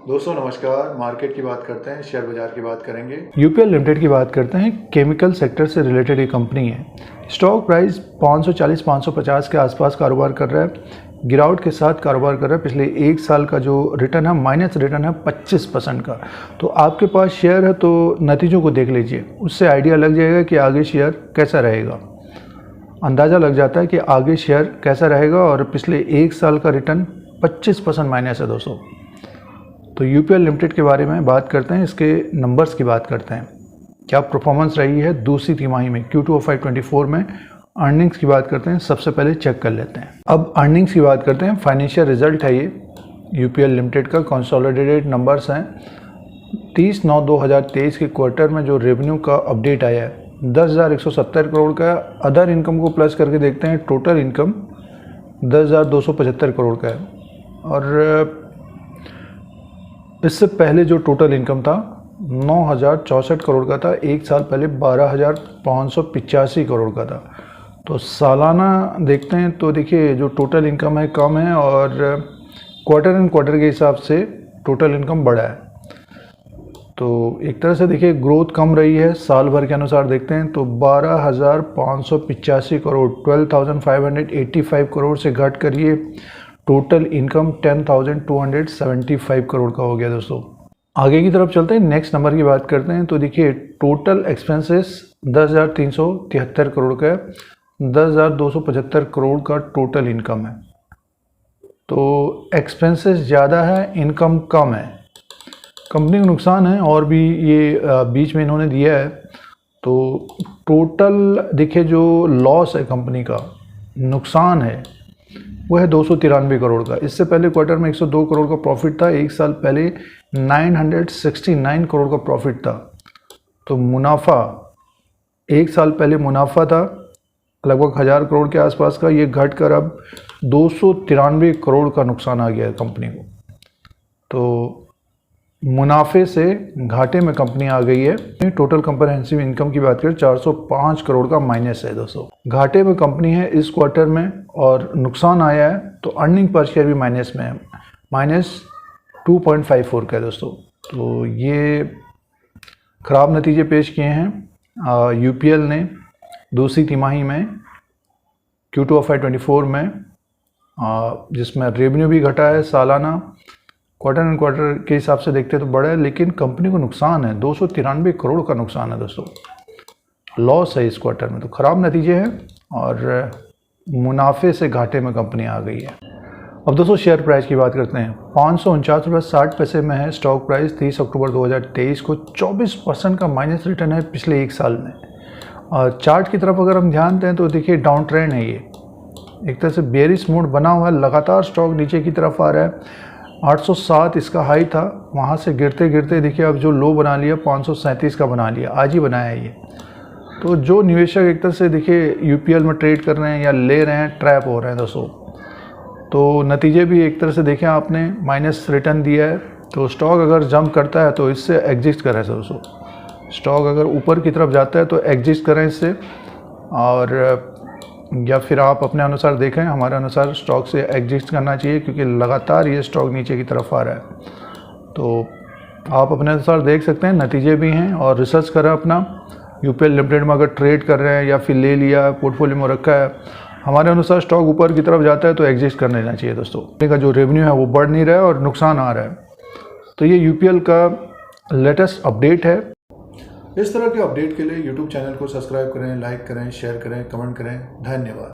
दोस्तों नमस्कार। मार्केट की बात करते हैं, शेयर बाजार की बात करेंगे। यूपीएल लिमिटेड की बात करते हैं। केमिकल सेक्टर से रिलेटेड एक कंपनी है। स्टॉक प्राइस 540-550 के आसपास कारोबार कर रहा है। गिरावट के साथ कारोबार कर रहा है। पिछले एक साल का जो रिटर्न है, माइनस रिटर्न है 25% का। तो आपके पास शेयर है तो नतीजों को देख लीजिए, उससे आइडिया लग जाएगा कि आगे शेयर कैसा रहेगा। अंदाज़ा लग जाता है कि आगे शेयर कैसा रहेगा। और पिछले एक साल का रिटर्न 25% माइनस है दोस्तों। तो यूपीएल लिमिटेड के बारे में बात करते हैं, इसके नंबर्स की बात करते हैं, क्या परफॉर्मेंस रही है दूसरी तिमाही में Q2 ऑफ 2024 में। अर्निंग्स की बात करते हैं, सबसे पहले चेक कर लेते हैं। अब अर्निंग्स की बात करते हैं। फाइनेंशियल रिजल्ट है ये यूपीएल लिमिटेड का, कंसोलिडेटेड नंबर्स हैं। 30/9/2023 के क्वार्टर में जो रेवेन्यू का अपडेट आया है 10,170 करोड़ का। अदर इनकम को प्लस करके देखते हैं, टोटल इनकम 10,275 करोड़ का है। और इससे पहले जो टोटल इनकम था 9,064 करोड़ का था। एक साल पहले 12,585 करोड़ का था। तो सालाना देखते हैं तो देखिए जो टोटल इनकम है कम है, और क्वार्टर एंड क्वार्टर के हिसाब से टोटल इनकम बढ़ा है। तो एक तरह से देखिए ग्रोथ कम रही है। साल भर के अनुसार देखते हैं तो 12,585 करोड़ 12,585 करोड़ से घट कर ये टोटल इनकम 10,275 करोड़ का हो गया दोस्तों। आगे की तरफ चलते हैं, नेक्स्ट नंबर की बात करते हैं। तो देखिए टोटल एक्सपेंसेस 10,373 करोड़ का है। 10,275 करोड़ का टोटल इनकम है। तो एक्सपेंसेस ज़्यादा है, इनकम कम है, कंपनी को नुकसान है। और भी ये बीच में इन्होंने दिया है। तो टोटल देखिए जो लॉस है कंपनी का, नुकसान है, वो है 293 करोड़ का। इससे पहले क्वार्टर में 102 करोड़ का प्रॉफिट था। एक साल पहले 969 करोड़ का प्रॉफिट था। तो मुनाफा, एक साल पहले मुनाफा था लगभग 1000 करोड़ के आसपास का, ये घटकर अब 293 करोड़ का नुकसान आ गया है कंपनी को। तो मुनाफे से घाटे में कंपनी आ गई है। टोटल कंप्रहेंसिव इनकम की बात करें 405 करोड़ का माइनस है दोस्तों। घाटे में कंपनी है इस क्वार्टर में और नुकसान आया है। तो अर्निंग पर शेयर भी माइनस में है, -2.54 का है दोस्तों। तो ये ख़राब नतीजे पेश किए हैं यूपीएल ने दूसरी तिमाही में Q2 ऑफ 2024 में, जिसमें रेवेन्यू भी घटा है सालाना। क्वार्टर एंड क्वार्टर के हिसाब से देखते तो बड़ा है, लेकिन कंपनी को नुकसान है, 293 करोड़ का नुकसान है दोस्तों। लॉस है इस क्वार्टर में। तो ख़राब नतीजे हैं और मुनाफे से घाटे में कंपनी आ गई है। अब दोस्तों शेयर प्राइस की बात करते हैं। 549.60 रुपये में है स्टॉक प्राइस। 30 अक्टूबर 2023 को 24% का माइनस रिटर्न है पिछले एक साल में। और चार्ट की तरफ अगर हम ध्यान दें तो देखिए डाउन ट्रेंड है, ये एक तरह से बेरिश मूड बना हुआ है। लगातार स्टॉक नीचे की तरफ आ रहा है। 807 इसका हाई था, वहाँ से गिरते गिरते देखिए अब जो लो बना लिया 537 का बना लिया, आज ही बनाया है ये। तो जो निवेशक एक तरह से देखिए यूपीएल में ट्रेड कर रहे हैं या ले रहे हैं, ट्रैप हो रहे हैं दोस्तों। तो नतीजे भी एक तरह से देखें आपने, माइनस रिटर्न दिया है। तो स्टॉक अगर जंप करता है तो इससे एग्जिस्ट करें दोस्तों। स्टॉक अगर ऊपर की तरफ जाता है तो एग्जिस्ट करें इससे, और या फिर आप अपने अनुसार देखें। हमारे अनुसार स्टॉक से एग्जिस्ट करना चाहिए, क्योंकि लगातार ये स्टॉक नीचे की तरफ आ रहा है। तो आप अपने अनुसार देख सकते हैं, नतीजे भी हैं और रिसर्च करें अपना। यूपीएल लिमिटेड में अगर ट्रेड कर रहे हैं या फिर ले लिया, पोर्टफोलियो में रखा है, हमारे अनुसार स्टॉक ऊपर की तरफ जाता है तो एग्जिस्ट कर लेना चाहिए दोस्तों। कंपनी का जो रेवेन्यू है वो बढ़ नहीं रहा है और नुकसान आ रहा है। तो ये यूपीएल का लेटेस्ट अपडेट है। इस तरह के अपडेट के लिए YouTube चैनल को सब्सक्राइब करें, लाइक करें, शेयर करें, कमेंट करें। धन्यवाद।